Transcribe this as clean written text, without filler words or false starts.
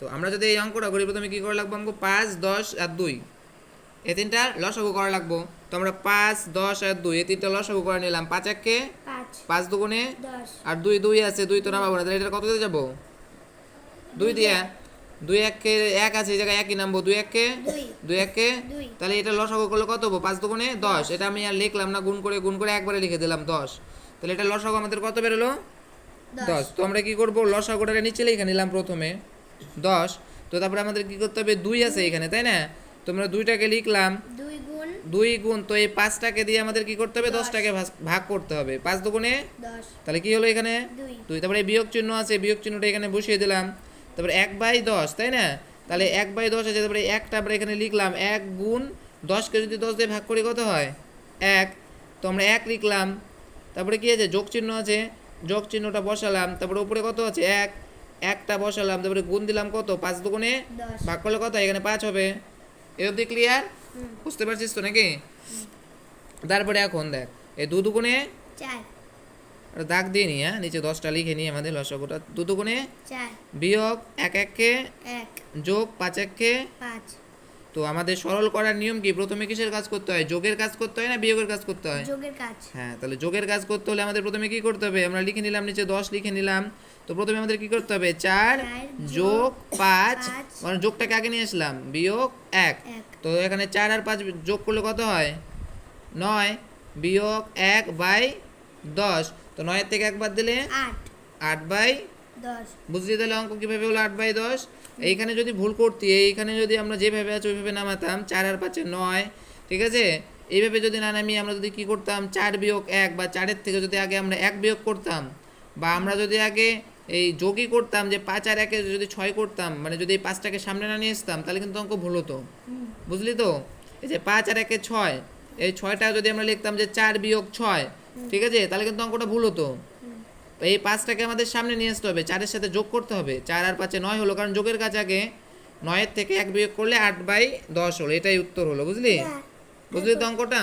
তো আমরা যদি এই অঙ্কটা করি প্রথমে কী করা লাগবে আমাকে 5, 10 আর 2 এই তিনটা লসাগু করা লাগবো। তো আমরা 5, 10 আর 2 এই তিনটা লসাগু করে নিলাম। 5 একে 5 দুগুণে 10 আর 2 2 আছে, 2 তো নামাবো না, তাহলে এটা কত দিয়ে যাবো 2 দিয়া। 2 একে 1 আছে, এই জায়গায় 1ই নামবো। 2 একে 2 একে, তাহলে এটা লসাগু করলে কত হবো 5 দুগুণে 10। এটা আমি আর লিখলাম না, গুণ করে একবারে লিখে দিলাম 10। তাহলে এটা লসাগু আমাদের কত বেরোলো 10। তো আমরা কি করবো লসাগুটাকে নিচে লিখে নিলাম প্রথমে 10। তো তারপরে আমাদের কি করতে হবে 2 আছে এখানে, তাই না? তোমরা 2টাকে লিখলাম 2 গুণ, তো এই 5টাকে দিয়ে আমাদের কি করতে হবে 10টাকে ভাগ করতে হবে। 5 দুগুণে 10 তাহলে কি হলো এখানে 2। তারপরে বিয়োগ চিহ্ন আছে, বিয়োগ চিহ্নটা এখানে বসিয়ে দিলাম। তারপরে 1/10, তাই না? তাহলে 1/10 আছে, তারপরে একটা আমরা এখানে লিখলাম 1 গুণ 10কে যদি 10 দিয়ে ভাগ করি কত হয় 1। তো আমরা 1 লিখলাম। তারপরে কি আছে যোগ চিহ্ন আছে, যোগ চিহ্নটা বসালাম। তারপরে উপরে কত আছে 1, একটা বসালাম। তারপরে গুণ দিলাম কত 5 দুগুণে 10 ভাগ করলে কত এখানে 5 হবে। এ অবধি ক্লিয়ার? বুঝতে পারছিস তো নাকি? তারপরে এখন দেখ এই 2 দুগুণে 4 দাগ দিয়ে নি, হ্যাঁ নিচে 10টা লিখে নিই আমাদের লসাগুটা। 2 দুগুণে 4 বিয়োগ 1 একে 1 যোগ 5 একে। 5 তো আমাদের সরল করার নিয়ম কি, প্রথমে কিসের কাজ করতে হয় যোগের কাজ করতে হয় না বিয়োগের কাজ করতে হয়? যোগের কাজ। হ্যাঁ, তাহলে যোগের কাজ করতে হলে আমাদের প্রথমে কি করতে হবে, আমরা লিখে নিলাম নিচে 10 লিখে নিলাম। তো প্রথমে আমাদের কি করতে হবে 4 যোগ 5, মানে যোগটাকে আগে নিয়ে আসলাম, বিয়োগ 1। তো এখানে 4 আর 5 যোগ করলে কত হয় 9 বিয়োগ 1/10। তো 9 থেকে 1 বাদ দিলে 8 8/10। 10 বুঝলি তাহলে অঙ্ক কীভাবে হলো 8/10। এইখানে যদি ভুল করতি, এইখানে যদি আমরা যেভাবে আছে ওইভাবে নামাতাম 4 আর 5 9, ঠিক আছে? এইভাবে যদি না নামিয়ে আমরা যদি কি করতাম 4 বিয়োগ 1, বা 4-এর থেকে যদি আগে আমরা 1 বিয়োগ করতাম, বা আমরা যদি আগে এই যোগই করতাম যে 5 আর 1-এ যদি 6 করতাম, মানে যদি এই 5টাকে সামনে না নিয়ে আসতাম তাহলে কিন্তু অঙ্ক ভুল হতো। বুঝলি তো? এই যে 5 আর 1-এ 6, এই 6টা যদি আমরা লিখতাম যে 4 বিয়োগ 6, ঠিক আছে, তাহলে কিন্তু অঙ্কটা ভুল হতো। তো এই 5টাকে আমাদের সামনে নিয়ে আসতে হবে, 4-এর সাথে যোগ করতে হবে। 4 আর 5-এ 9 হলো, কারণ যোগের কাজ আগে। 9-এর থেকে 1 বিয়োগ করলে 8/10 হলো, এটাই উত্তর হলো। বুঝলি? বুঝলি তো অঙ্কটা?